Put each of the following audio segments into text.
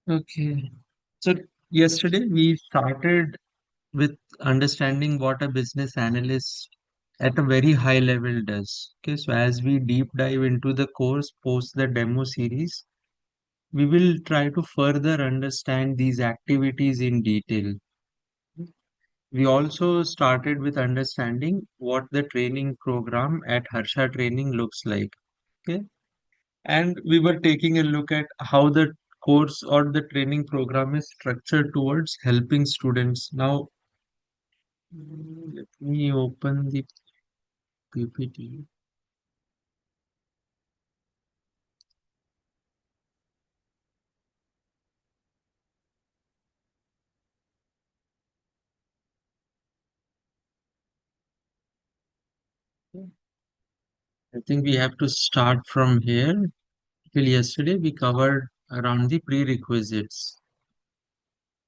Okay. So yesterday we started with understanding what a business analyst at a very high level does. Okay, so as we deep dive into the course post the demo series, we will try to further understand these activities in detail. We also started with understanding what the training program at Harsha Training looks like. Okay, and we were taking a look at how the course or the training program is structured towards helping students. Now, let me open the PPT. I think we have to start from here. Till yesterday, we covered around the prerequisites.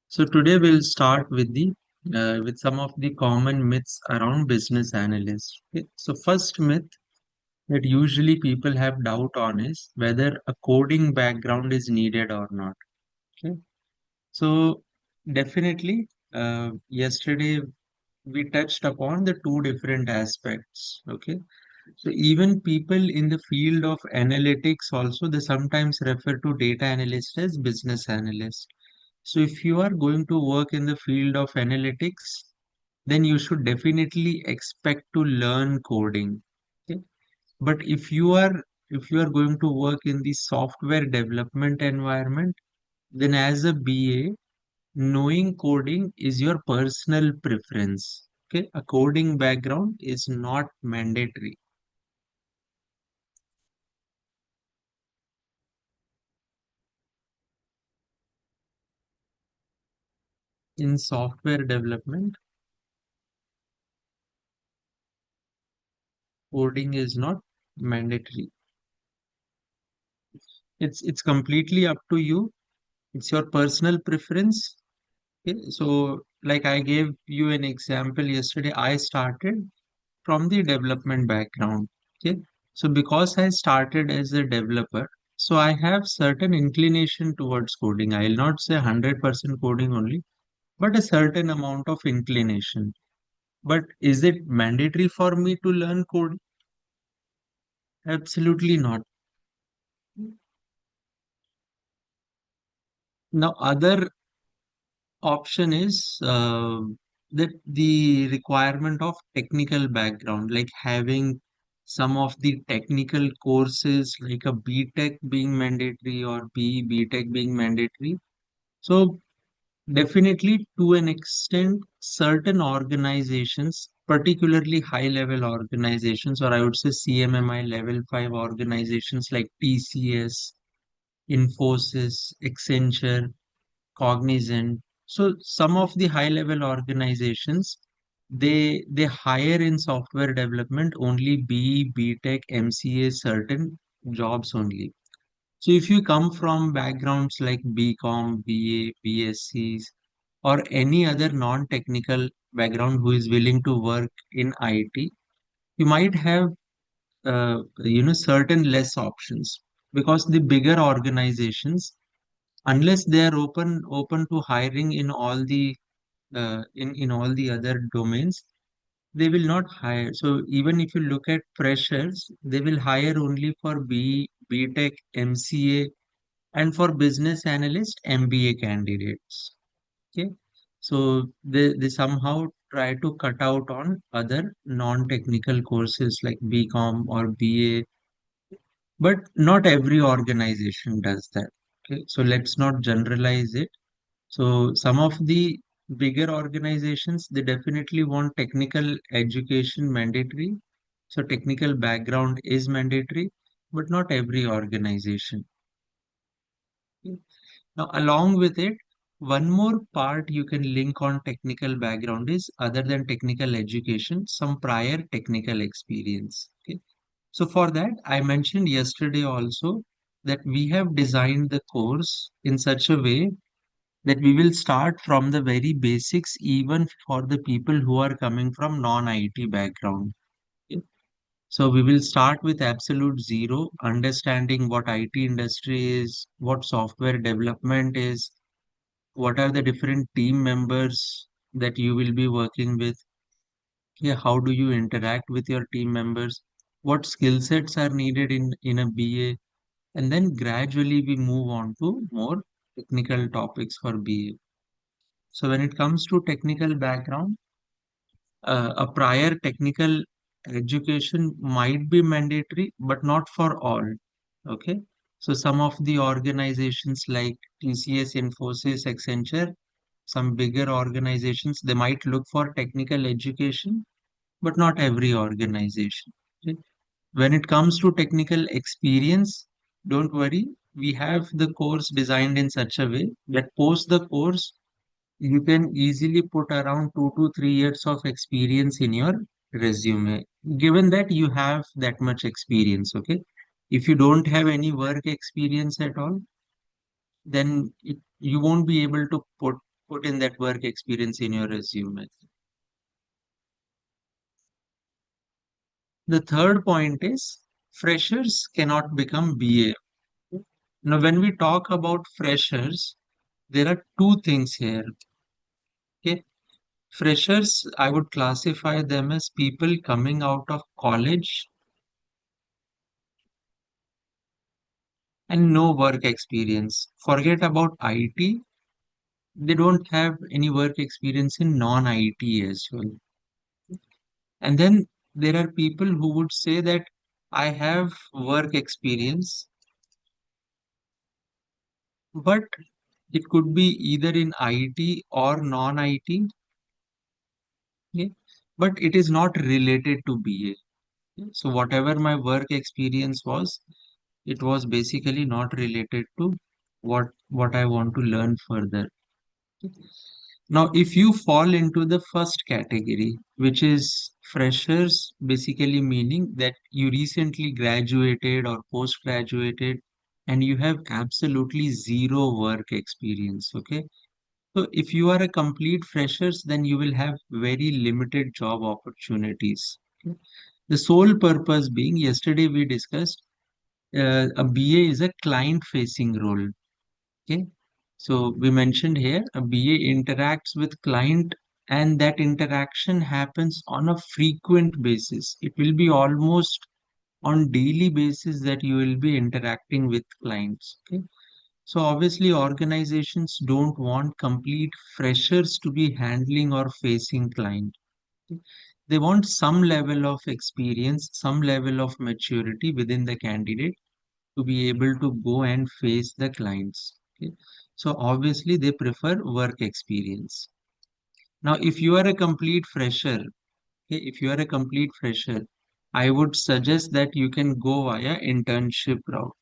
So today we'll start with the with some of the common myths around business analysts. Okay. So first myth that usually people have doubt on is whether a coding background is needed or not. Okay. So definitely, yesterday we touched upon the two different aspects. Okay. So even people in the field of analytics also, they sometimes refer to data analyst as business analyst. So if you are going to work in the field of analytics, then you should definitely expect to learn coding. Okay? But if you are going to work in the software development environment, then as a BA, knowing coding is your personal preference. Okay, a coding background is not mandatory. In software development, coding is not mandatory. It's completely up to you. It's your personal preference. Okay? So, like I gave you an example yesterday, I started from the development background. Okay. So because I started as a developer, so I have certain inclination towards coding. I'll not say 100% coding only, but a certain amount of inclination. But is it mandatory for me to learn code? Absolutely not. Now, other option is that the requirement of technical background, like having some of the technical courses like a BTech being mandatory or BTech being mandatory. So definitely to an extent, certain organizations, particularly high level organizations, or I would say CMMI level 5 organizations like TCS, Infosys, Accenture, Cognizant. So some of the high level organizations, they hire in software development only BTech, MCA, certain jobs only. So if you come from backgrounds like BCom, BA, BScs, or any other non-technical background who is willing to work in IT, you might have certain less options, because the bigger organizations, unless they are open to hiring in all the in all the other domains, they will not hire. So even if you look at freshers, they will hire only for BTech, MCA, and for business analyst, MBA candidates. Okay, so they somehow try to cut out on other non-technical courses like BCom or BA, but not every organization does that. Okay, so let's not generalize it. So some of the bigger organizations, they definitely want technical education mandatory. So technical background is mandatory, but not every organization. Okay. Now, along with it, one more part you can link on technical background is, other than technical education, some prior technical experience. Okay. So for that, I mentioned yesterday also that we have designed the course in such a way that we will start from the very basics, even for the people who are coming from non-IT background. Okay. So we will start with absolute zero, understanding what IT industry is, what software development is, what are the different team members that you will be working with. Yeah, how do you interact with your team members? What skill sets are needed in a BA? And then gradually we move on to more technical topics for BA. So when it comes to technical background, a prior technical education might be mandatory, but not for all. Okay. So some of the organizations like TCS, Infosys, Accenture, some bigger organizations, they might look for technical education, but not every organization. Okay? When it comes to technical experience, don't worry. We have the course designed in such a way that post the course, you can easily put around 2 to 3 years of experience in your resume, given that you have that much experience. Okay. If you don't have any work experience at all, then you won't be able to put in that work experience in your resume. The third point is freshers cannot become BA. Now, when we talk about freshers, there are two things here. Okay. Freshers, I would classify them as people coming out of college and no work experience. Forget about IT, they don't have any work experience in non-IT as well. And then there are people who would say that I have work experience, but it could be either in IT or non-IT, okay? But it is not related to BA. Okay? So whatever my work experience was, it was basically not related to what I want to learn further. Now, if you fall into the first category, which is freshers, basically meaning that you recently graduated or post graduated and you have absolutely zero work experience. Okay. So, if you are a complete freshers, then you will have very limited job opportunities. Okay? The sole purpose being, yesterday we discussed a BA is a client facing role. Okay. So we mentioned here a BA interacts with client and that interaction happens on a frequent basis. It will be almost on daily basis that you will be interacting with clients. Okay. So obviously organizations don't want complete freshers to be handling or facing client. Okay. They want some level of experience, some level of maturity within the candidate to be able to go and face the clients. Okay. So obviously they prefer work experience. Now, if you are a complete fresher, okay, if you are a complete fresher, I would suggest that you can go via internship route.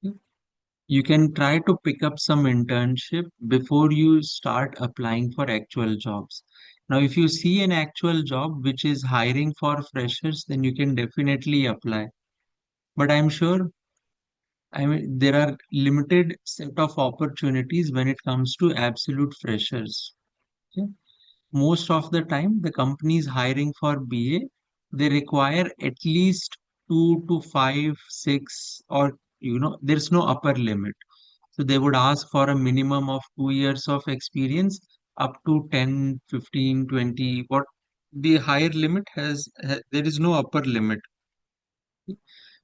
Okay. You can try to pick up some internship before you start applying for actual jobs. Now, if you see an actual job which is hiring for freshers, then you can definitely apply. But I'm sure I mean, there are limited set of opportunities when it comes to absolute freshers. Okay? Most of the time, the companies hiring for BA, they require at least 2 to 5, 6, or there's no upper limit. So they would ask for a minimum of 2 years of experience up to 10, 15, 20. What the higher limit there is no upper limit.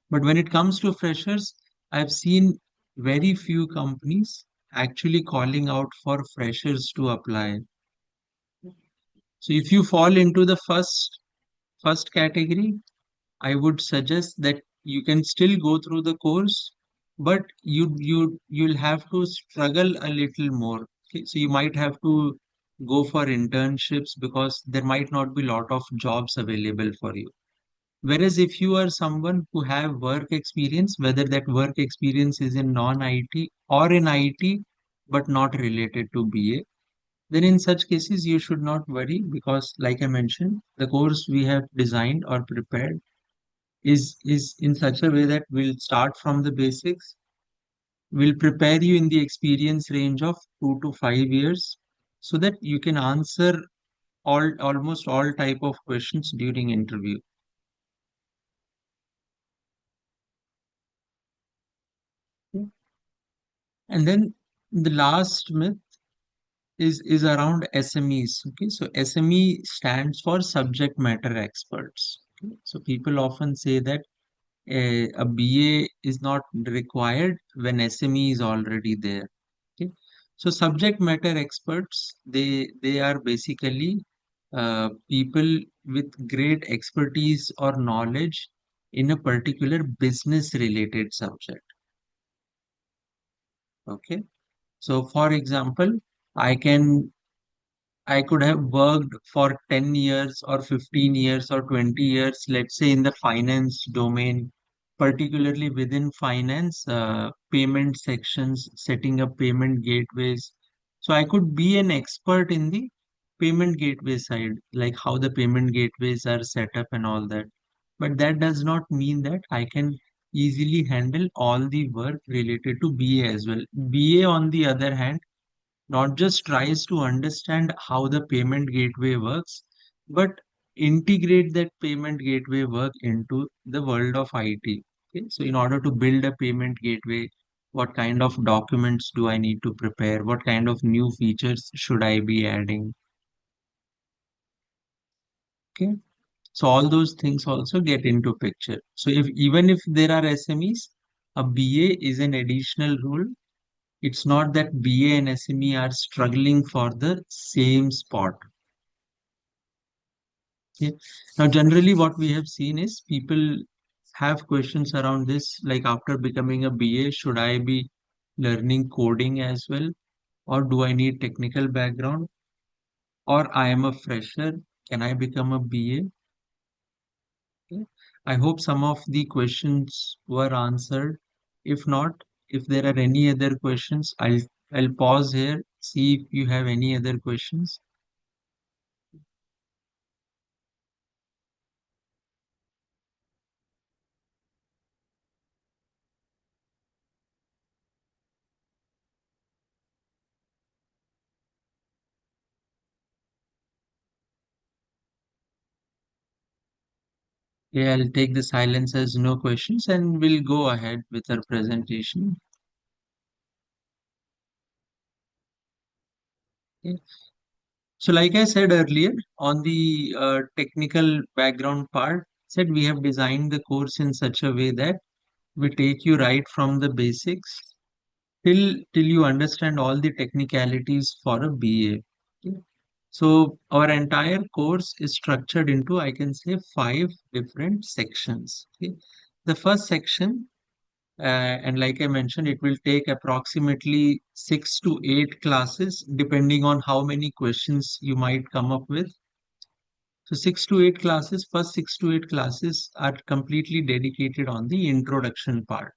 But when it comes to freshers, I've seen very few companies actually calling out for freshers to apply. So if you fall into the first category, I would suggest that you can still go through the course, but you'll have to struggle a little more. Okay? So you might have to go for internships because there might not be a lot of jobs available for you. Whereas if you are someone who have work experience, whether that work experience is in non-IT or in IT, but not related to BA, then in such cases you should not worry because like I mentioned, the course we have designed or prepared is in such a way that we'll start from the basics. We'll prepare you in the experience range of 2 to 5 years so that you can answer almost all type of questions during interview. Okay. And then the last myth is around SMEs. Okay, so SME stands for subject matter experts. Okay? So people often say that a BA is not required when SME is already there. Okay, so subject matter experts, they are basically people with great expertise or knowledge in a particular business related subject. Okay, so for example, I can I could have worked for 10 years or 15 years or 20 years, let's say in the finance domain, particularly within finance, payment sections, setting up payment gateways. So I could be an expert in the payment gateway side, like how the payment gateways are set up and all that. But that does not mean that I can easily handle all the work related to BA as well. BA, on the other hand, not just tries to understand how the payment gateway works, but integrate that payment gateway work into the world of IT. Okay? So in order to build a payment gateway, what kind of documents do I need to prepare? What kind of new features should I be adding? Okay. So all those things also get into picture. So if even if there are SMEs, a BA is an additional role. It's not that BA and SME are struggling for the same spot. Yeah. Now, generally, what we have seen is people have questions around this, like after becoming a BA, should I be learning coding as well, or do I need technical background, or I am a fresher, can I become a BA? Okay. I hope some of the questions were answered. If not, if there are any other questions, I'll pause here, see if you have any other questions. Yeah, I'll take the silence as no questions and we'll go ahead with our presentation. Okay. So like I said earlier, on the technical background part, said we have designed the course in such a way that we take you right from the basics till you understand all the technicalities for a BA. Okay. So our entire course is structured into, I can say, five different sections. Okay. The first section, and like I mentioned, it will take approximately 6 to 8 classes, depending on how many questions you might come up with. So 6 to 8 classes, first 6 to 8 classes are completely dedicated on the introduction part.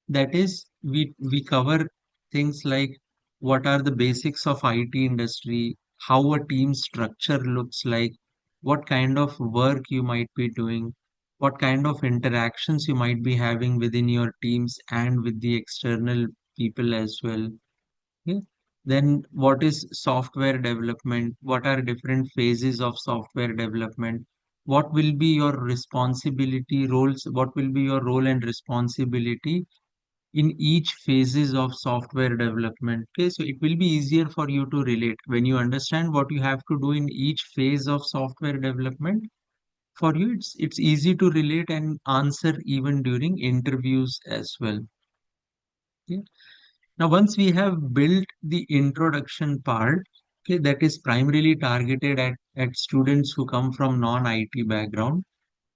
That is, we cover things like what are the basics of IT industry, how a team structure looks like, what kind of work you might be doing, what kind of interactions you might be having within your teams and with the external people as well. Okay. Then what is software development? What are different phases of software development? What will be your responsibility roles? What will be your role and responsibility in each phases of software development? Okay, so it will be easier for you to relate when you understand what you have to do in each phase of software development. For you, it's easy to relate and answer even during interviews as well. Okay. Now, once we have built the introduction part, okay, that is primarily targeted at students who come from non-IT background.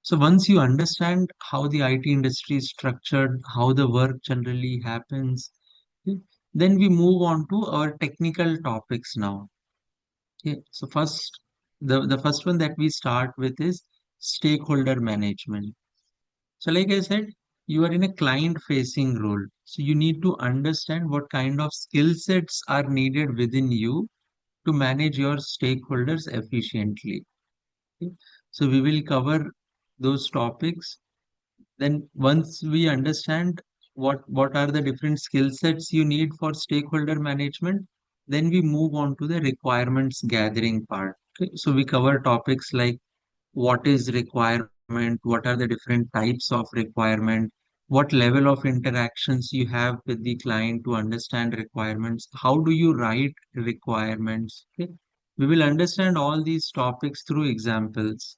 So once you understand how the IT industry is structured, how the work generally happens, okay, then we move on to our technical topics now. Okay, so the first one that we start with is stakeholder management. So like I said, you are in a client facing role. So you need to understand what kind of skill sets are needed within you to manage your stakeholders efficiently. Okay. So we will cover those topics. Then once we understand what are the different skill sets you need for stakeholder management, then we move on to the requirements gathering part. Okay, so we cover topics like what is requirement, what are the different types of requirement, what level of interactions you have with the client to understand requirements, how do you write requirements. Okay? We will understand all these topics through examples.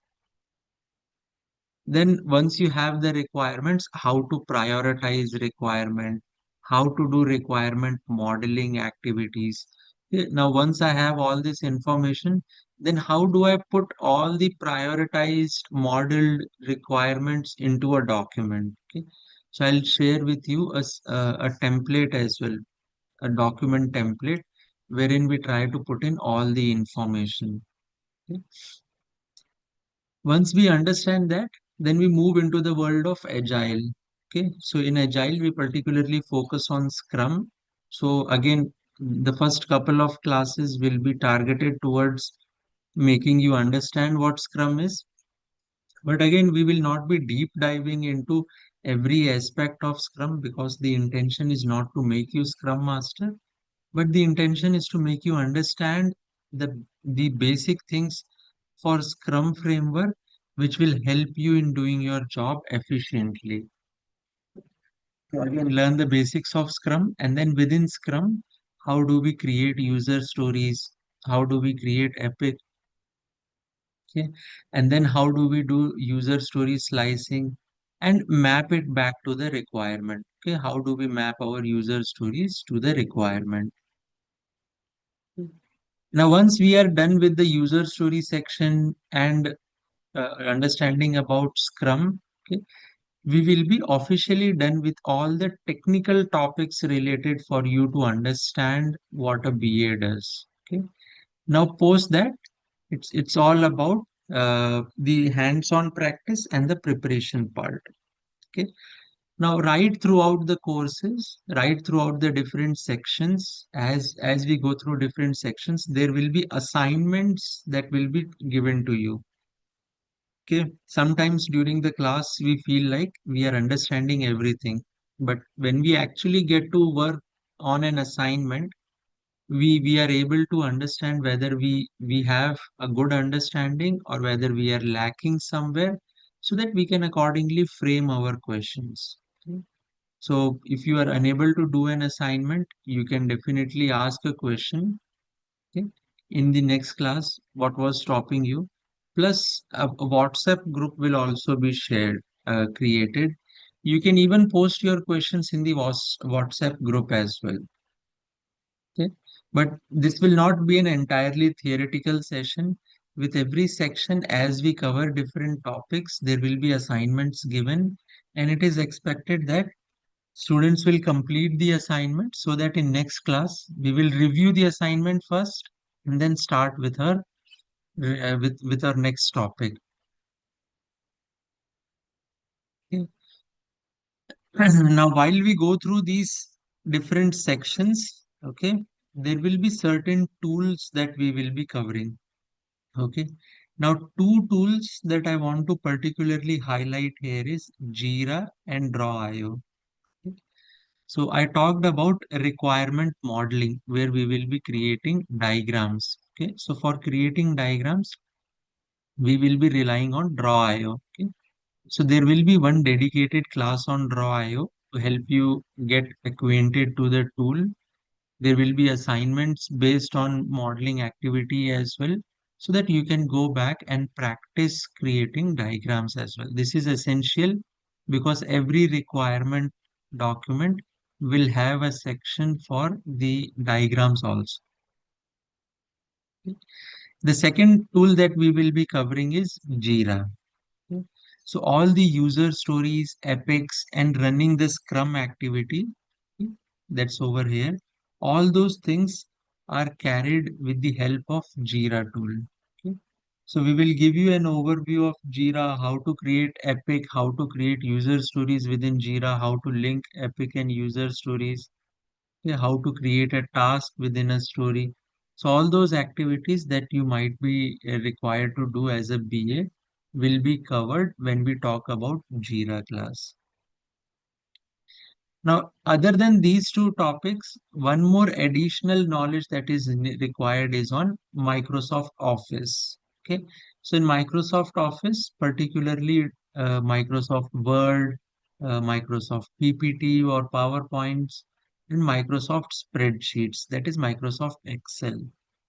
Then once you have the requirements, how to prioritize requirement, how to do requirement modeling activities. Okay, now once I have all this information, then how do I put all the prioritized modeled requirements into a document? Okay. So I'll share with you a template as well, a document template wherein we try to put in all the information. Okay. Once we understand that, then we move into the world of agile. Okay, so in agile, we particularly focus on Scrum. So again, the first couple of classes will be targeted towards making you understand what Scrum is. But again, we will not be deep diving into every aspect of Scrum because the intention is not to make you Scrum Master, but the intention is to make you understand the basic things for Scrum framework, which will help you in doing your job efficiently. So again, learn the basics of Scrum, and then within Scrum, how do we create user stories? How do we create epic? Okay, and then how do we do user story slicing and map it back to the requirement? Okay, how do we map our user stories to the requirement? Now, once we are done with the user story section and understanding about Scrum, okay, we will be officially done with all the technical topics related for you to understand what a BA does. Okay. Now, post that, it's all about the hands-on practice and the preparation part. Okay. Now, right throughout the courses, right throughout the different sections, as we go through different sections, there will be assignments that will be given to you. Okay, sometimes during the class we feel like we are understanding everything, but when we actually get to work on an assignment, we are able to understand whether we have a good understanding or whether we are lacking somewhere, so that we can accordingly frame our questions. Okay. So if you are unable to do an assignment, you can definitely ask a question. Okay. In the next class, what was stopping you? Plus, a WhatsApp group will also be shared, created. You can even post your questions in the WhatsApp group as well. Okay. But this will not be an entirely theoretical session. With every section, as we cover different topics, there will be assignments given, and it is expected that students will complete the assignment so that in next class we will review the assignment first and then start with with our next topic. Okay. Now, while we go through these different sections, okay, there will be certain tools that we will be covering. Okay. Now, two tools that I want to particularly highlight here is Jira and Draw.io. Okay. So I talked about requirement modeling where we will be creating diagrams. Okay. So for creating diagrams, we will be relying on Draw.io. Okay. So there will be one dedicated class on Draw.io to help you get acquainted to the tool. There will be assignments based on modeling activity as well, so that you can go back and practice creating diagrams as well. This is essential because every requirement document will have a section for the diagrams also. The second tool that we will be covering is Jira. Okay. So all the user stories, epics, and running the Scrum activity, okay, that's over here, all those things are carried with the help of Jira tool. Okay. So we will give you an overview of Jira, how to create epic, how to create user stories within Jira, how to link epic and user stories, yeah, how to create a task within a story. So all those activities that you might be required to do as a BA will be covered when we talk about Jira class. Now, other than these two topics, one more additional knowledge that is required is on Microsoft Office. Okay, so in Microsoft Office, particularly Microsoft Word, Microsoft PPT or PowerPoints, and Microsoft Spreadsheets, that is Microsoft Excel.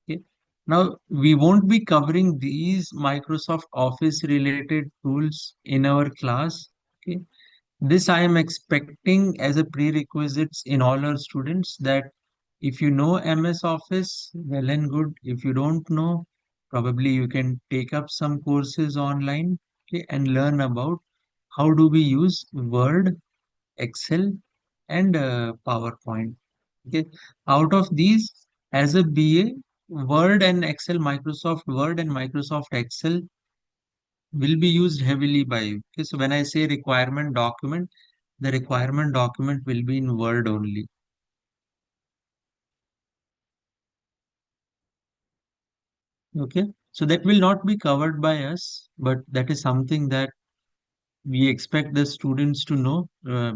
Okay, now we won't be covering these Microsoft Office related tools in our class. Okay, this I am expecting as a prerequisites in all our students, that if you know MS Office, well and good. If you don't know, probably you can take up some courses online, okay, and learn about how do we use Word, Excel, and PowerPoint. Okay, out of these, as a BA, Word and Excel, Microsoft Word and Microsoft Excel will be used heavily by you. Okay, so when I say requirement document, the requirement document will be in Word only. Okay, so that will not be covered by us, but that is something that we expect the students to know,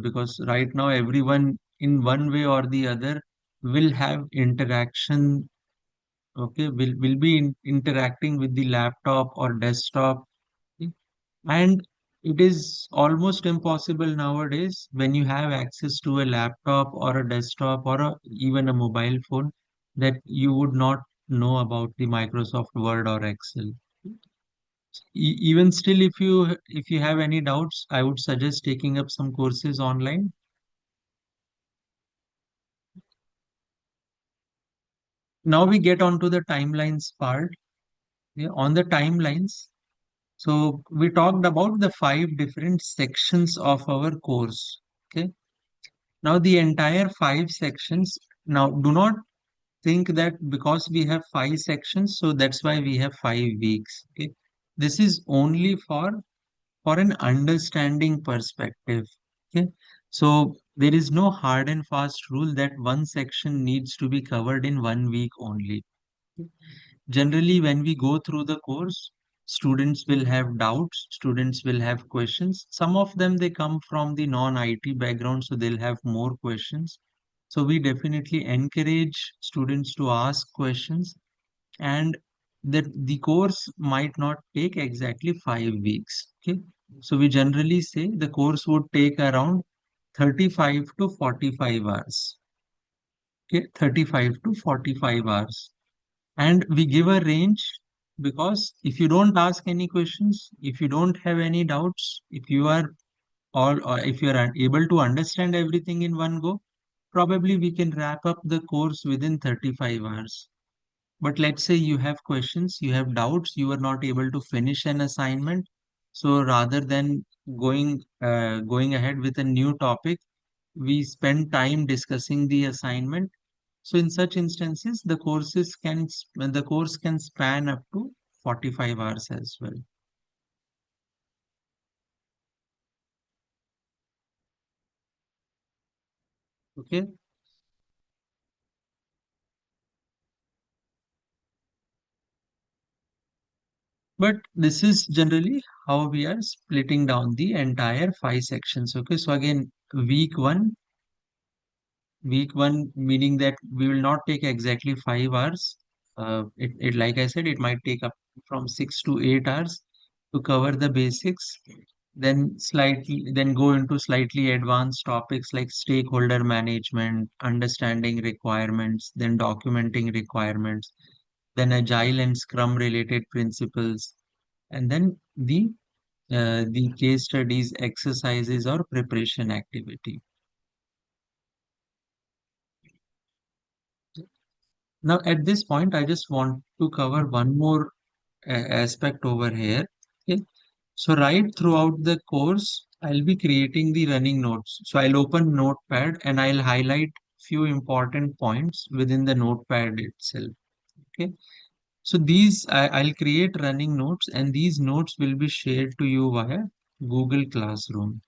because right now everyone in one way or the other will have interaction. Okay, will be interacting with the laptop or desktop. Okay, and it is almost impossible nowadays when you have access to a laptop or a desktop or even a mobile phone that you would not know about the Microsoft Word or Excel. Even still, if you have any doubts, I would suggest taking up some courses online. Now we get on to the timelines part. Yeah, on the timelines, so we talked about the five different sections of our course. Okay. Now, the entire five sections, now do not think that because we have five sections, so that's why we have 5 weeks. Okay. This is only for an understanding perspective. Okay. So there is no hard and fast rule that one section needs to be covered in 1 week only. Generally, when we go through the course, students will have doubts, students will have questions. Some of them, they come from the non-IT background, so they'll have more questions. So we definitely encourage students to ask questions, and that the course might not take exactly 5 weeks. Okay. So we generally say the course would take around 35 to 45 hours. Okay, 35 to 45 hours. And we give a range because if you don't ask any questions, if you don't have any doubts, if you are all, or if you are able to understand everything in one go, probably we can wrap up the course within 35 hours. But let's say you have questions, you have doubts, you are not able to finish an assignment. So rather than going ahead with a new topic, we spend time discussing the assignment. So in such instances, the course can span up to 45 hours as well. Okay, but this is generally how we are splitting down the entire five sections. Okay, so again, week one, week one meaning that we will not take exactly 5 hours. Like I said, it might take up from 6 to 8 hours to cover the basics. Then go into slightly advanced topics like stakeholder management, understanding requirements, then documenting requirements, then agile and scrum related principles, and then the case studies, exercises, or preparation activity. Now, at this point, I just want to cover one more aspect over here. Okay. So, right throughout the course, I'll be creating the running notes. So, I'll open Notepad and I'll highlight few important points within the Notepad itself. Okay. So, I'll create running notes, and these notes will be shared to you via Google Classroom.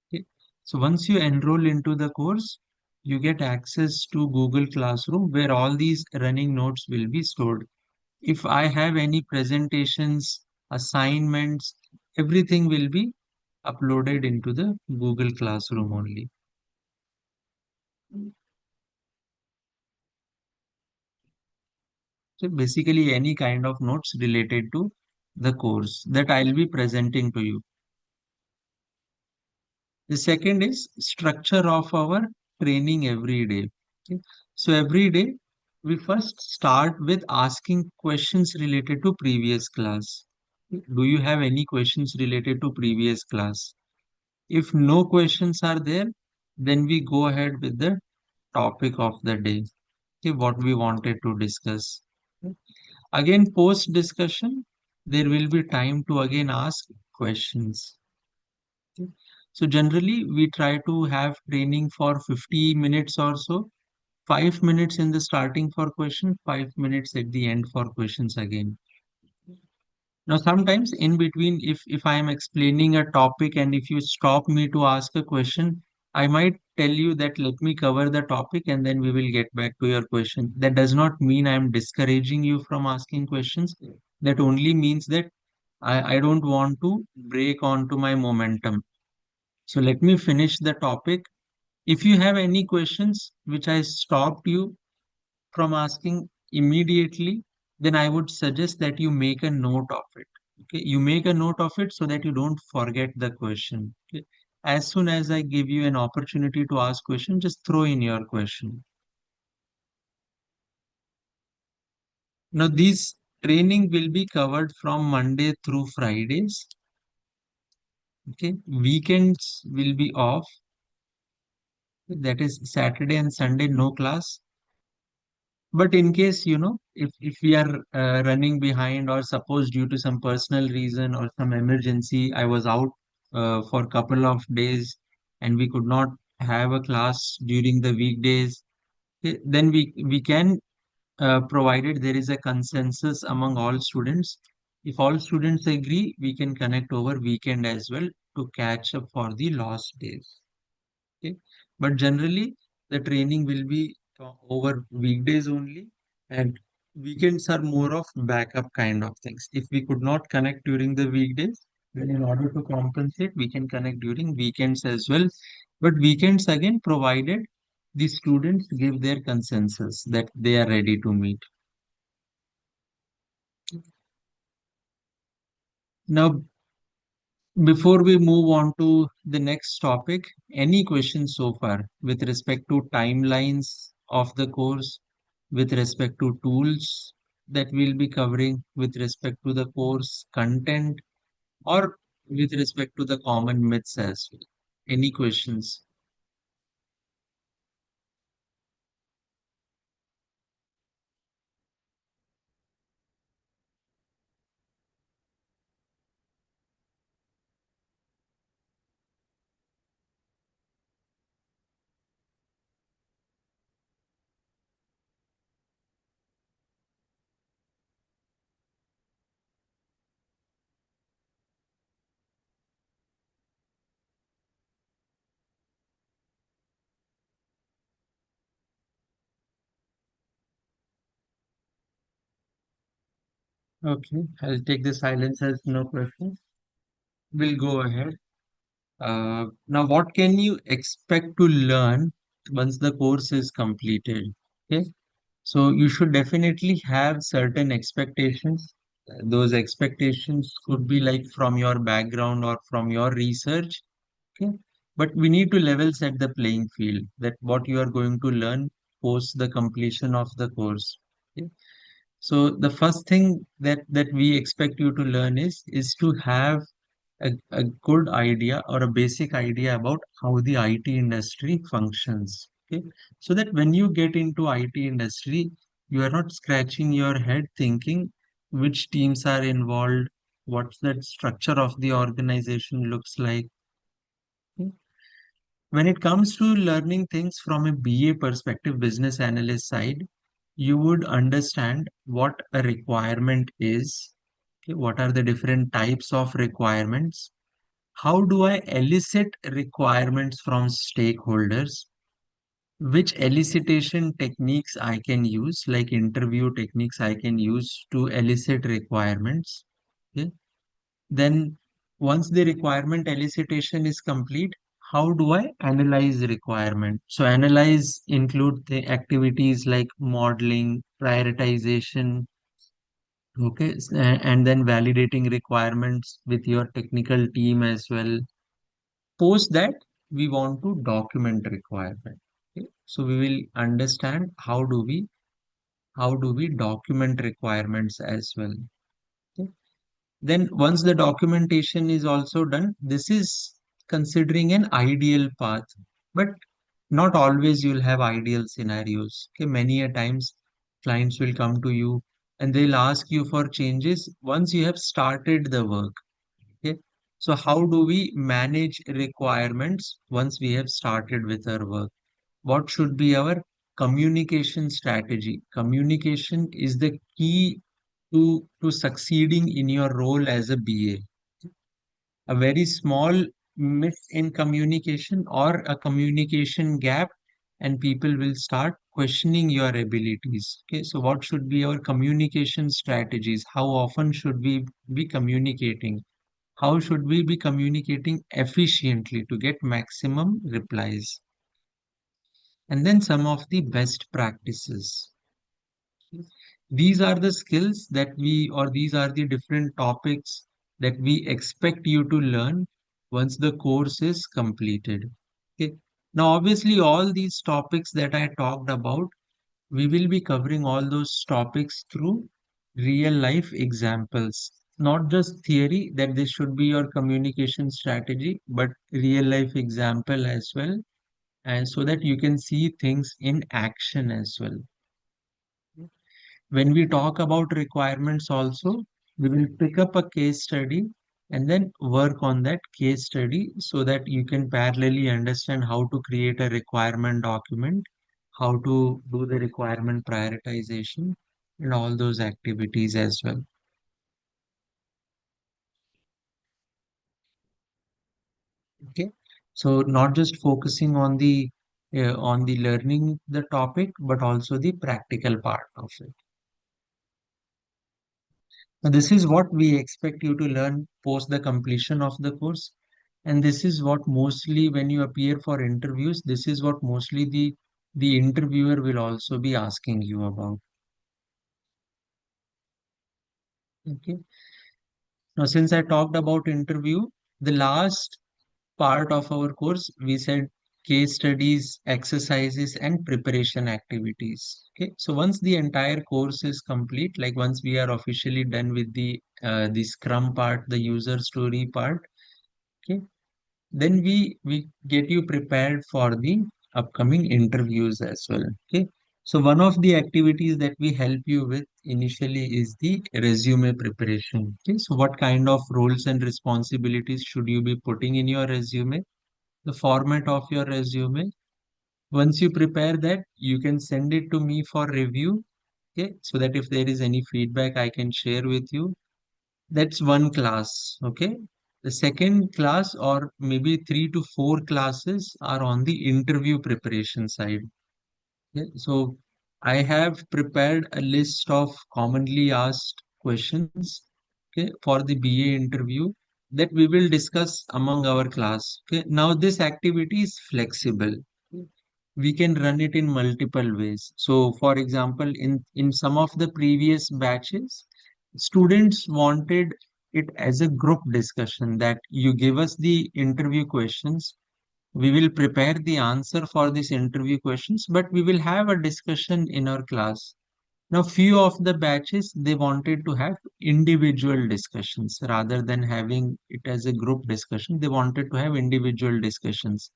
Okay. So, once you enroll into the course, you get access to Google Classroom where all these running notes will be stored. If I have any presentations, assignments, everything will be uploaded into the Google Classroom only. So basically any kind of notes related to the course that I'll be presenting to you. The second is structure of our training every day. Okay. So every day we first start with asking questions related to previous class. Do you have any questions related to previous class? If no questions are there, then we go ahead with the topic of the day. Okay, what we wanted to discuss. Okay. Again, post discussion, there will be time to again ask questions. Okay. So generally, we try to have training for 50 minutes or so, 5 minutes in the starting for question, 5 minutes at the end for questions again. Now, sometimes in between, if I am explaining a topic and if you stop me to ask a question, I might tell you that let me cover the topic and then we will get back to your question. That does not mean I am discouraging you from asking questions. That only means that I don't want to break onto my momentum. So let me finish the topic. If you have any questions which I stopped you from asking immediately, then I would suggest that you make a note of it. Okay, you make a note of it so that you don't forget the question. Okay? As soon as I give you an opportunity to ask question, just throw in your question. Now, these training will be covered from Monday through Fridays. Okay, weekends will be off. That is Saturday and Sunday, no class. But in case, if we are running behind, or suppose due to some personal reason or some emergency, I was out for a couple of days and we could not have a class during the weekdays, then we can, provided there is a consensus among all students. If all students agree, we can connect over weekend as well to catch up for the lost days. Okay. But generally, the training will be over weekdays only, and weekends are more of backup kind of things. If we could not connect during the weekdays, then in order to compensate, we can connect during weekends as well. But weekends again, provided the students give their consensus that they are ready to meet. Now, before we move on to the next topic, any questions so far with respect to timelines of the course, with respect to tools that we'll be covering, with respect to the course content, or with respect to the common myths as well? Any questions? Okay, I'll take the silence as no questions. We'll go ahead. Now, what can you expect to learn once the course is completed? Okay. So you should definitely have certain expectations. Those expectations could be like from your background or from your research. Okay. But we need to level set the playing field that what you are going to learn post the completion of the course. Okay. So the first thing that we expect you to learn is to have a good idea or a basic idea about how the IT industry functions. Okay. So that when you get into IT industry, you are not scratching your head thinking which teams are involved, what's the structure of the organization looks like. Okay. When it comes to learning things from a BA perspective, business analyst side, you would understand what a requirement is. Okay, what are the different types of requirements? How do I elicit requirements from stakeholders? Which elicitation techniques I can use, like interview techniques I can use to elicit requirements. Okay. Then once the requirement elicitation is complete, how do I analyze requirement? So analyze include the activities like modeling, prioritization, okay, and then validating requirements with your technical team as well. Post that, we want to document requirement. Okay? So we will understand how do we document requirements as well. Okay? Then once the documentation is also done, this is considering an ideal path, but not always you'll have ideal scenarios. Okay, many a times clients will come to you and they'll ask you for changes once you have started the work. Okay, so how do we manage requirements once we have started with our work? What should be our communication strategy? Communication is the key to succeeding in your role as a BA. A very small miss in communication or a communication gap, and people will start questioning your abilities. Okay, so what should be our communication strategies? How often should we be communicating? How should we be communicating efficiently to get maximum replies? And then some of the best practices. These are the skills that or these are the different topics that we expect you to learn once the course is completed. Okay. Now, obviously, all these topics that I talked about, we will be covering all those topics through real life examples, not just theory that this should be your communication strategy, but real life example as well, and so that you can see things in action as well. When we talk about requirements also, we will pick up a case study and then work on that case study so that you can parallelly understand how to create a requirement document, how to do the requirement prioritization, and all those activities as well. Okay. So not just focusing on the learning the topic, but also the practical part of it. Now, this is what we expect you to learn post the completion of the course. And this is what mostly when you appear for interviews, this is what mostly the interviewer will also be asking you about. Okay. Now, since I talked about interview, the last part of our course, we said case studies, exercises, and preparation activities. Okay. So once the entire course is complete, like once we are officially done with the Scrum part, the user story part, okay, then we get you prepared for the upcoming interviews as well. Okay, so one of the activities that we help you with initially is the resume preparation. Okay, so what kind of roles and responsibilities should you be putting in your resume, the format of your resume. Once you prepare that, you can send it to me for review. Okay, so that if there is any feedback I can share with you. That's one class. Okay. The second class, or maybe 3 to 4 classes, are on the interview preparation side. Okay. So I have prepared a list of commonly asked questions, okay, for the BA interview that we will discuss among our class. Okay. Now this activity is flexible. We can run it in multiple ways. So, for example, in some of the previous batches, students wanted it as a group discussion that you give us the interview questions. We will prepare the answer for these interview questions, but we will have a discussion in our class. Now, few of the batches they wanted to have individual discussions rather than having it as a group discussion. They wanted to have individual discussions.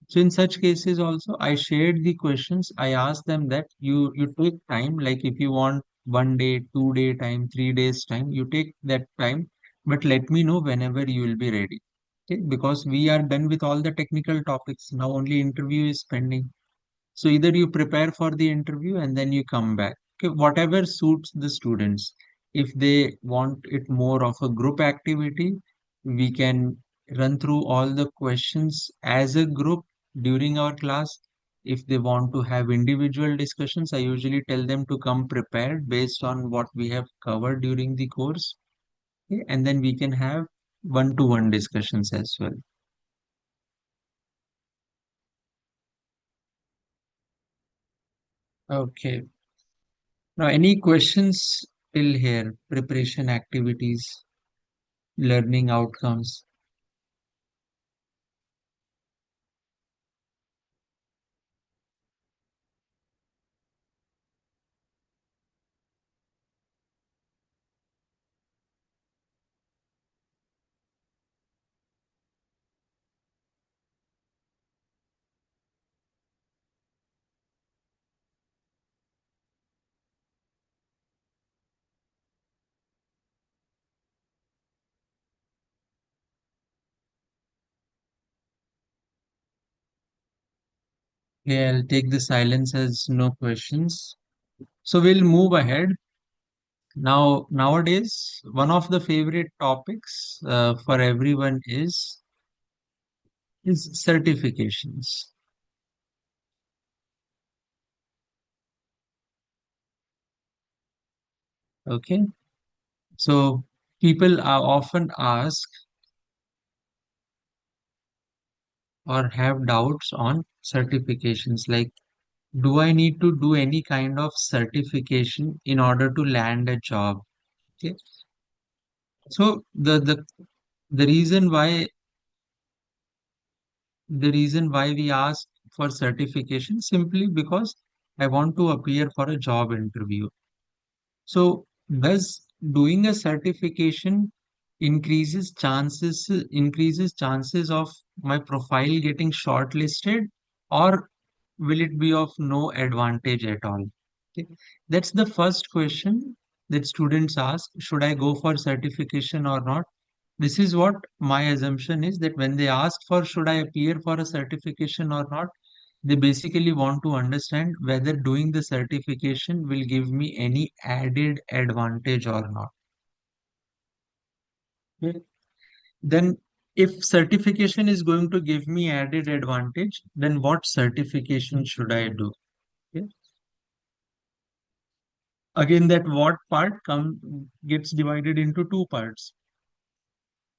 So in such cases also, I shared the questions. I asked them that you take time, like if you want 1 day, 2 day time, 3 days time, you take that time, but let me know whenever you will be ready. Okay, because we are done with all the technical topics. Now only interview is pending. So either you prepare for the interview and then you come back. Okay, whatever suits the students. If they want it more of a group activity, we can run through all the questions as a group during our class. If they want to have individual discussions, I usually tell them to come prepared based on what we have covered during the course. Okay, and then we can have one-to-one discussions as well. Okay. Now, any questions till here? Preparation activities, learning outcomes. Okay, I'll take the silence as no questions. So we'll move ahead. Now, nowadays, one of the favorite topics for everyone is certifications. Okay, so people are often ask or have doubts on certifications, like, do I need to do any kind of certification in order to land a job? Okay, so the reason why we ask for certification simply because I want to appear for a job interview. So does doing a certification increases chances of my profile getting shortlisted, or will it be of no advantage at all? Okay. That's the first question that students ask. Should I go for certification or not? This is what my assumption is, that when they ask for should I appear for a certification or not, they basically want to understand whether doing the certification will give me any added advantage or not. Okay. Then, if certification is going to give me added advantage, then what certification should I do? Okay. Again, that what part gets divided into two parts.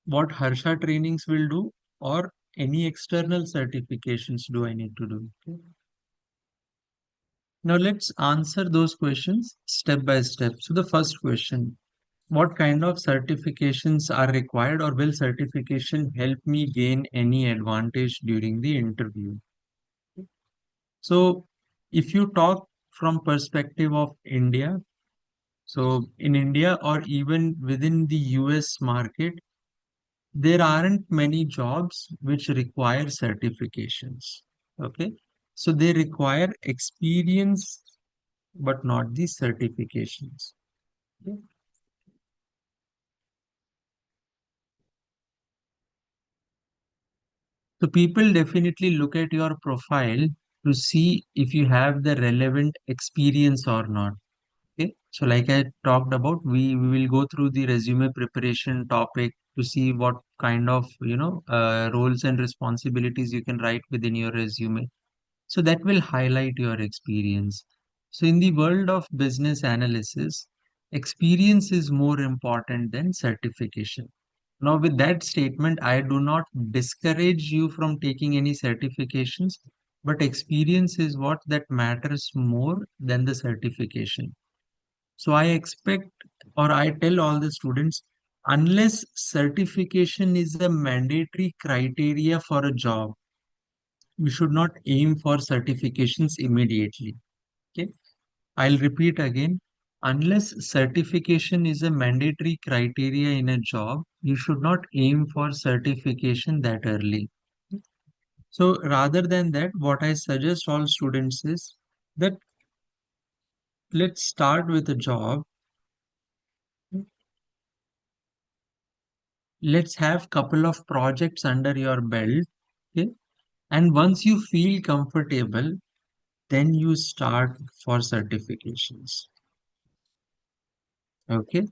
What Harsha Trainings will do, or any external certifications do I need to do? Okay. Now let's answer those questions step by step. So the first question, what kind of certifications are required, or will certification help me gain any advantage during the interview? So if you talk from perspective of India, so in India or even within the US market, there aren't many jobs which require certifications. Okay. So they require experience but not the certifications. Okay. So people definitely look at your profile to see if you have the relevant experience or not. Okay. So like I talked about, we will go through the resume preparation topic to see what kind of, roles and responsibilities you can write within your resume. So that will highlight your experience. So in the world of business analysis, experience is more important than certification. Now, with that statement, I do not discourage you from taking any certifications, but experience is what that matters more than the certification. So I expect, or I tell all the students, unless certification is a mandatory criteria for a job, we should not aim for certifications immediately. Okay. I'll repeat again. Unless certification is a mandatory criteria in a job, you should not aim for certification that early. So rather than that, what I suggest all students is that let's start with a job. Let's have couple of projects under your belt. Okay. And once you feel comfortable, then you start for certifications. Okay.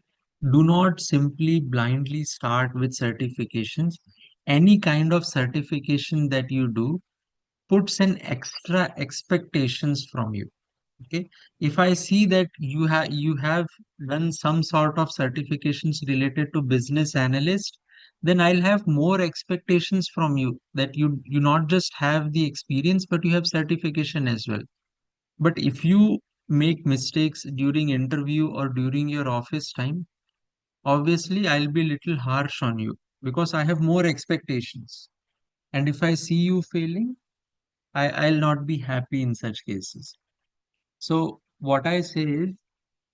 Do not simply blindly start with certifications. Any kind of certification that you do puts an extra expectations from you. Okay. If I see that you have done some sort of certifications related to business analyst, then I'll have more expectations from you, that you not just have the experience, but you have certification as well. But if you make mistakes during interview or during your office time, obviously I'll be little harsh on you because I have more expectations. And if I see you failing, I'll not be happy in such cases. So what I say is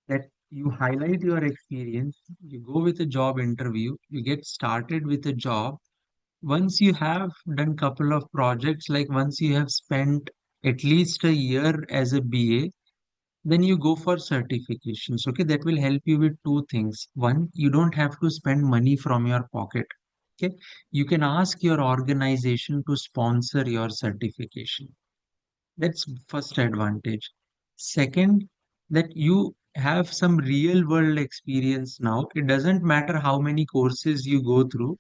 that you highlight your experience, you go with a job interview, you get started with a job. Once you have done couple of projects, like once you have spent at least a year as a BA, then you go for certifications. Okay, that will help you with two things. One, you don't have to spend money from your pocket. Okay, you can ask your organization to sponsor your certification. That's first advantage. Second, that you have some real world experience now. It doesn't matter how many courses you go through,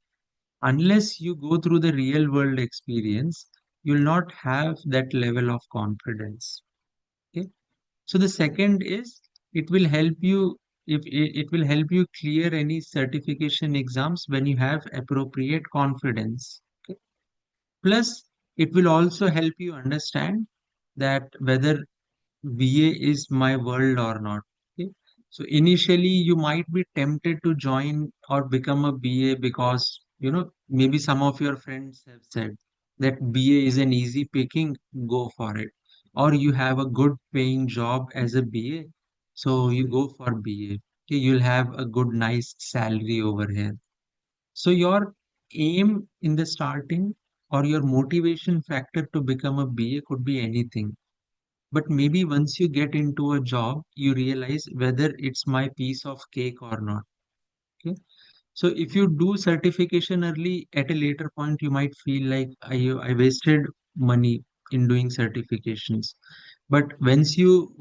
unless you go through the real world experience, you'll not have that level of confidence. Okay. So the second is it will help you if it will help you clear any certification exams when you have appropriate confidence. Okay. Plus, it will also help you understand that whether VA is my world or not. Okay. So initially you might be tempted to join or become a BA because maybe some of your friends have said that BA is an easy picking, go for it. Or you have a good paying job as a BA, so you go for BA. Okay, you'll have a good nice salary over here. So your aim in the starting or your motivation factor to become a BA could be anything, but maybe once you get into a job, you realize whether it's my piece of cake or not. Okay. So if you do certification early, at a later point, you might feel like I wasted money in doing certifications. But once you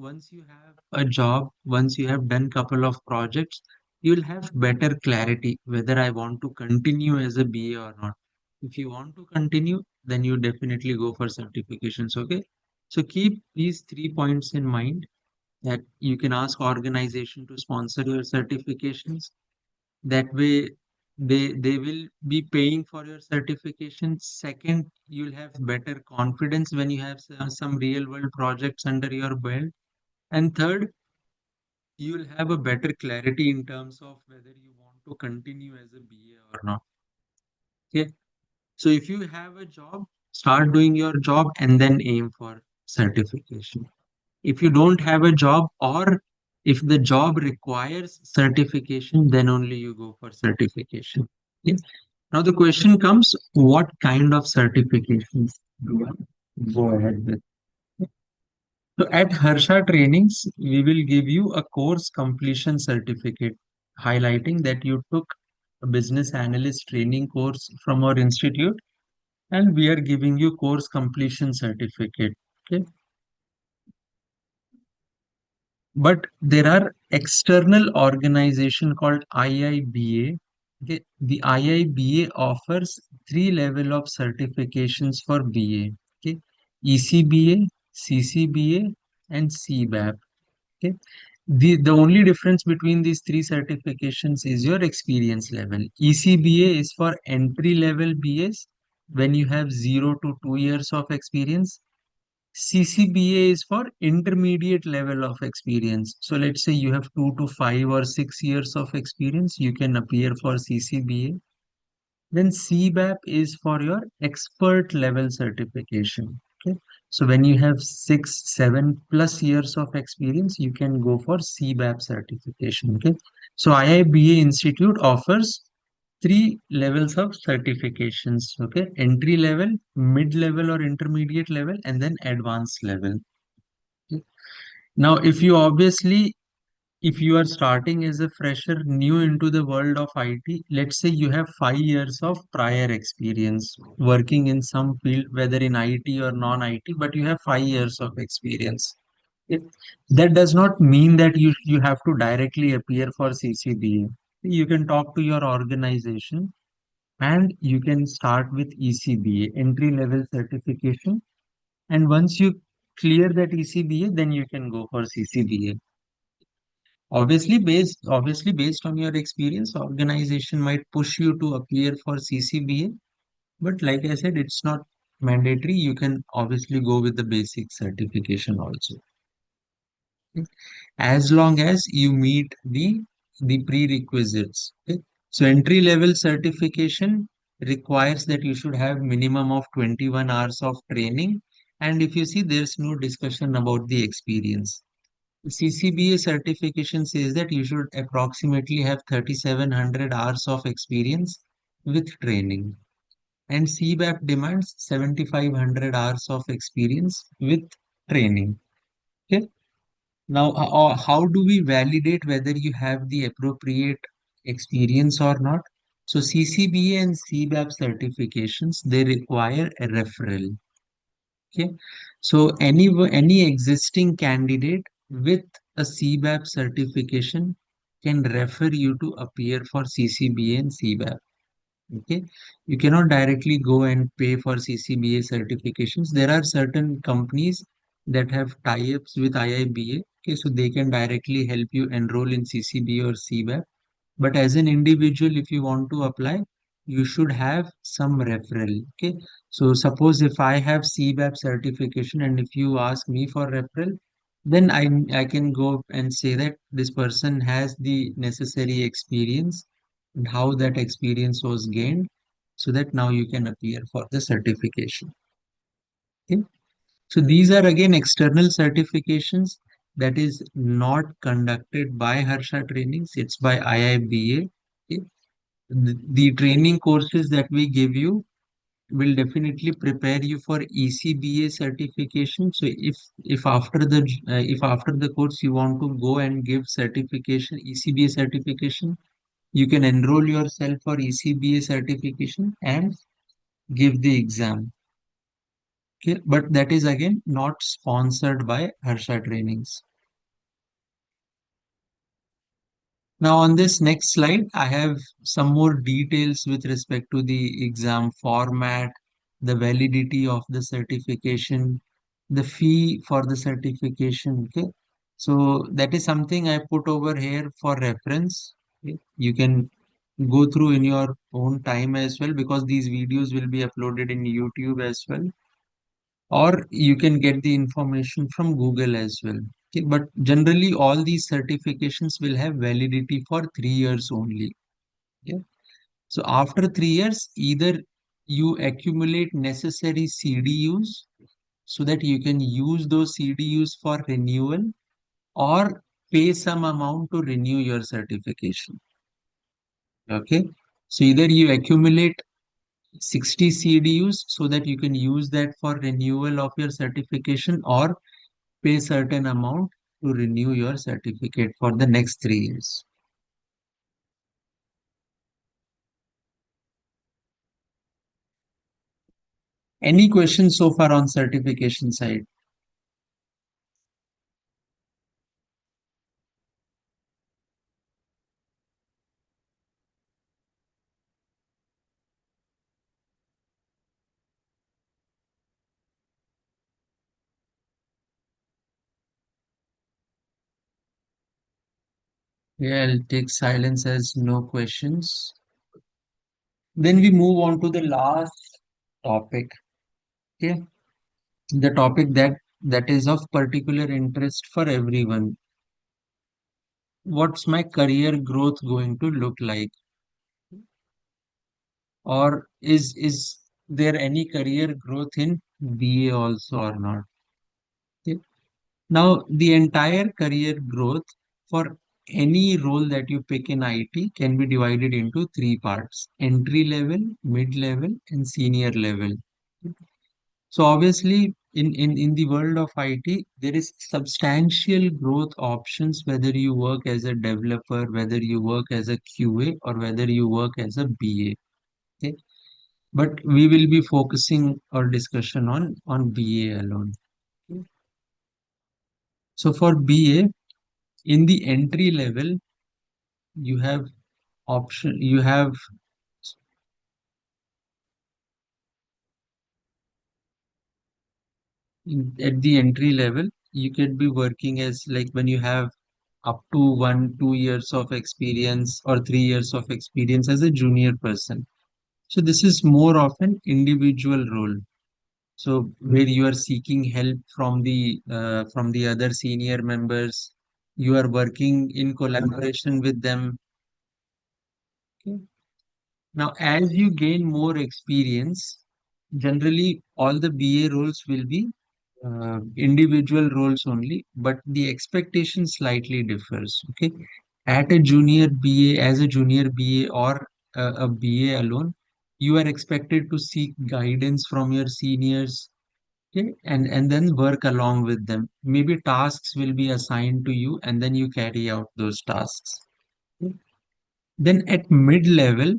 have a job, once you have done couple of projects, you'll have better clarity whether I want to continue as a BA or not. If you want to continue, then you definitely go for certifications. Okay. So keep these 3 points in mind, that you can ask organization to sponsor your certifications. That way they will be paying for your certification. Second, you'll have better confidence when you have some real world projects under your belt. And third, you'll have a better clarity in terms of whether you want to continue as a BA or not. Okay. So if you have a job, start doing your job and then aim for certification. If you don't have a job, or if the job requires certification, then only you go for certification. Okay. Now the question comes, what kind of certifications do I go ahead with? So at Harsha Trainings, we will give you a course completion certificate highlighting that you took a business analyst training course from our institute, and we are giving you course completion certificate. Okay. But there are external organization called IIBA. Okay. The IIBA offers three level of certifications for BA. Okay. ECBA, CCBA, and CBAP. Okay. The only difference between these three certifications is your experience level. ECBA is for entry level BAs when you have 0 to 2 years of experience. CCBA is for intermediate level of experience. So let's say you have 2 to 5 or 6 years of experience, you can appear for CCBA. Then CBAP is for your expert level certification. Okay. So when you have 6, 7+ years of experience, you can go for CBAP certification. Okay. So IIBA Institute offers three levels of certifications. Okay. Entry level, mid level or intermediate level, and then advanced level. Okay. Now, if you are starting as a fresher new into the world of IT, let's say you have 5 years of prior experience working in some field, whether in IT or non-IT, but you have 5 years of experience. It, that does not mean that you have to directly appear for CCBA. You can talk to your organization and you can start with ECBA, entry level certification. And once you clear that ECBA, then you can go for CCBA. Obviously based on your experience, organization might push you to appear for CCBA, but like I said, it's not mandatory. You can obviously go with the basic certification also. as long as you meet the prerequisites. Okay? So entry level certification requires that you should have minimum of 21 hours of training. And if you see, there's no discussion about the experience. CCBA certification says that you should approximately have 3,700 hours of experience with training. And CBAP demands 7,500 hours of experience with training. Okay. Now, how do we validate whether you have the appropriate experience or not? So CCBA and CBAP certifications, they require a referral. Okay. So any existing candidate with a CBAP certification can refer you to appear for CCBA and CBAP. Okay. You cannot directly go and pay for CCBA certifications. There are certain companies that have tie-ups with IIBA. Okay, so they can directly help you enroll in CCBA or CBAP. But as an individual, if you want to apply, you should have some referral. Okay. So suppose if I have CBAP certification and if you ask me for referral, then I can go and say that this person has the necessary experience and how that experience was gained so that now you can appear for the certification. Okay. So these are again external certifications that is not conducted by Harsha Trainings, it's by IIBA. Okay. The training courses that we give you will definitely prepare you for ECBA certification. So if after the course you want to go and give certification, ECBA certification, you can enroll yourself for ECBA certification and give the exam. Okay, but that is again not sponsored by Harsha Trainings. Now on this next slide, I have some more details with respect to the exam format, the validity of the certification, the fee for the certification. Okay. So that is something I put over here for reference. Okay. You can go through in your own time as well because these videos will be uploaded in YouTube as well, or you can get the information from Google as well. Okay, but generally, all these certifications will have validity for 3 years only. Yeah. So after 3 years, either you accumulate necessary CDUs so that you can use those CDUs for renewal or pay some amount to renew your certification. Okay. So either you accumulate 60 CDUs so that you can use that for renewal of your certification or pay certain amount to renew your certificate for the next 3 years. Any questions so far on certification side? Yeah, I'll take silence as no questions. Then we move on to the last topic. Okay, the topic that is of particular interest for everyone. What's my career growth going to look like? Or is there any career growth in BA also or not? Okay. Now, the entire career growth for any role that you pick in IT can be divided into three parts: entry level, mid level, and senior level. So, obviously, in the world of IT, there is substantial growth options whether you work as a developer, whether you work as a QA, or whether you work as a BA. Okay? But we will be focusing our discussion on BA alone. Okay. So, for BA, in the entry level, you have you have at the entry level, you can be working as like when you have up to 2 years of experience or 3 years of experience as a junior person. So this is more of an individual role. So where you are seeking help from the other senior members, you are working in collaboration with them. Okay. Now, as you gain more experience, generally all the BA roles will be individual roles only, but the expectation slightly differs. Okay, at a junior BA, as a junior BA or a BA alone, you are expected to seek guidance from your seniors. Okay, and then work along with them. Maybe tasks will be assigned to you, and then you carry out those tasks. Okay. Then at mid level,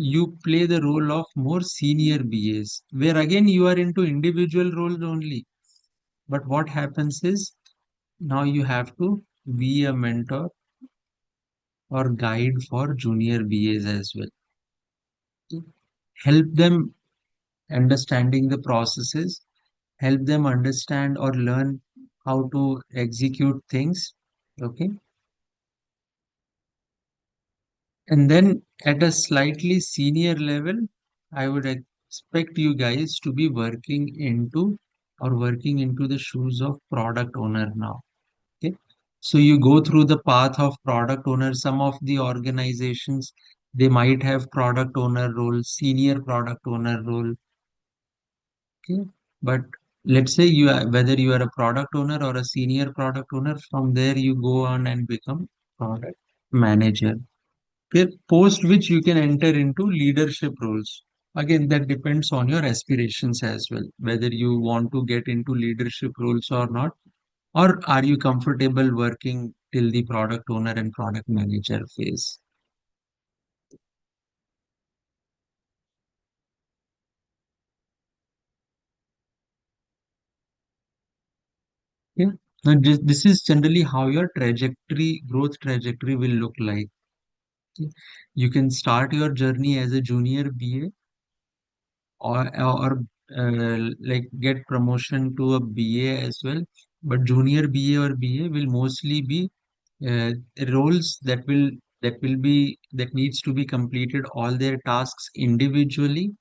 you play the role of more senior BAs, where again you are into individual roles only. But what happens is now you have to be a mentor or guide for junior BAs as well. Help them understanding the processes, help them understand or learn how to execute things. Okay. And then at a slightly senior level, I would expect you guys to be working into the shoes of product owner now. Okay. So you go through the path of product owner. Some of the organizations, they might have product owner role, senior product owner role. Okay. But let's say whether you are a product owner or a senior product owner, from there you go on and become product manager. Okay. Post which you can enter into leadership roles. Again, that depends on your aspirations as well, whether you want to get into leadership roles or not, or are you comfortable working till the product owner and product manager phase? Yeah. Now, this is generally how your growth trajectory will look like. Okay. You can start your journey as a junior BA or like get promotion to a BA as well. But junior BA or BA will mostly be uh, roles that needs to be completed all their tasks individually.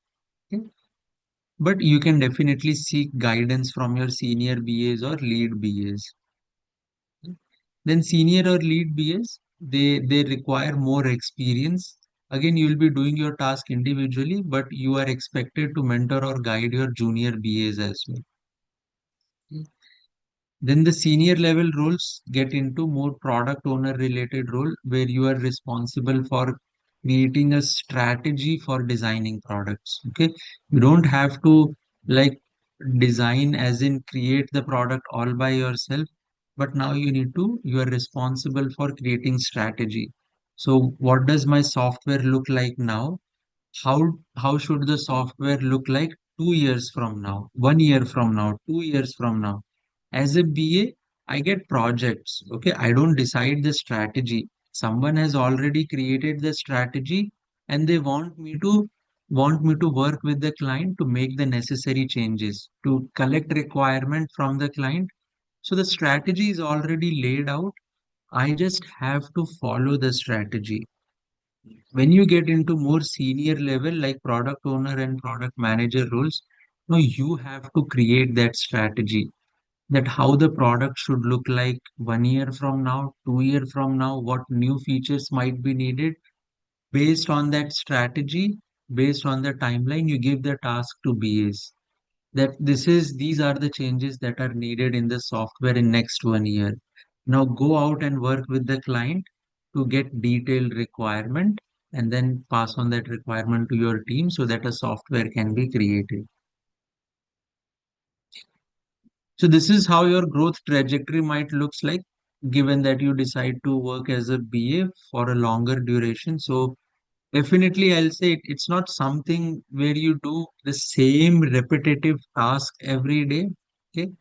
Okay. But you can definitely seek guidance from your senior BAs or lead BAs. Then senior or lead BAs, they require more experience. Again, you will be doing your task individually, but you are expected to mentor or guide your junior BAs as well. Then the senior level roles get into more product owner related role where you are responsible for creating a strategy for designing products. Okay. You don't have to like design as in create the product all by yourself, but now you are responsible for creating strategy. So what does my software look like now? How should the software look like 2 years from now, 1 year from now, 2 years from now? As a BA, I get projects. Okay, I don't decide the strategy. Someone has already created the strategy, and they want me to work with the client to make the necessary changes, to collect requirement from the client. So the strategy is already laid out. I just have to follow the strategy. When you get into more senior level like product owner and product manager roles, now you have to create that strategy, that how the product should look like 1 year from now, 2 year from now, what new features might be needed. Based on that strategy, based on the timeline, you give the task to BAs that these are the changes that are needed in the software in next 1 year. Now go out and work with the client to get detailed requirement and then pass on that requirement to your team so that a software can be created. So this is how your growth trajectory might looks like, given that you decide to work as a BA for a longer duration. So definitely I'll say it's not something where you do the same repetitive task every day. Okay.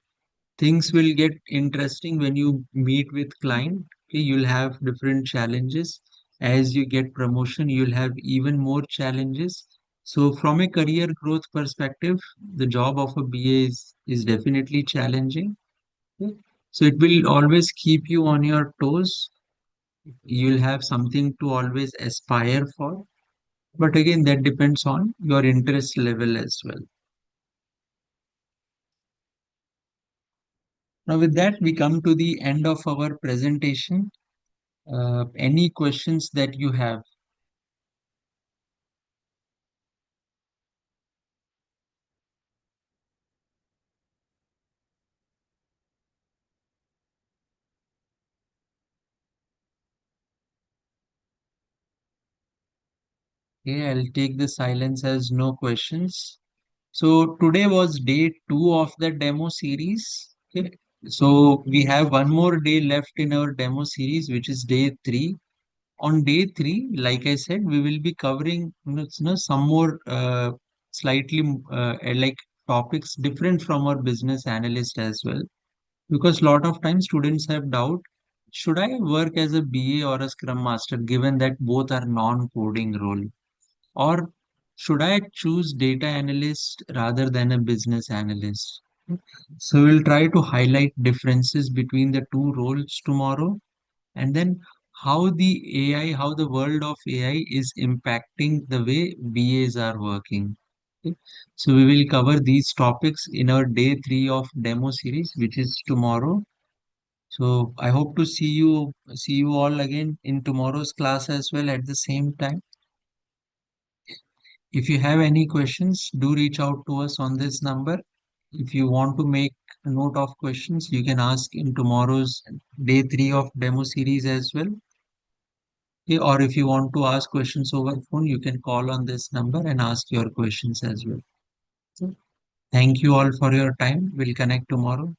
Things will get interesting when you meet with client. Okay. You'll have different challenges. As you get promotion, you'll have even more challenges. So from a career growth perspective, the job of a BA is definitely challenging. Okay. So it will always keep you on your toes. You'll have something to always aspire for. But again, that depends on your interest level as well. Now, with that, we come to the end of our presentation. Any questions that you have? Okay, I'll take the silence as no questions. So today was day two of the demo series. Okay. So we have one more day left in our demo series, which is day three. On day three, like I said, we will be covering some more slightly like topics different from our business analyst as well. Because a lot of times students have doubt, should I work as a BA or a Scrum Master, given that both are non-coding role? Or should I choose data analyst rather than a business analyst? So we'll try to highlight differences between the two roles tomorrow, and then how the AI, how the world of AI is impacting the way BAs are working. Okay. So we will cover these topics in our day three of demo series, which is tomorrow. So I hope to see you all again in tomorrow's class as well at the same time. If you have any questions, do reach out to us on this number. If you want to make a note of questions, you can ask in tomorrow's day three of demo series as well. Okay, or if you want to ask questions over phone, you can call on this number and ask your questions as well. So, thank you all for your time. We'll connect tomorrow.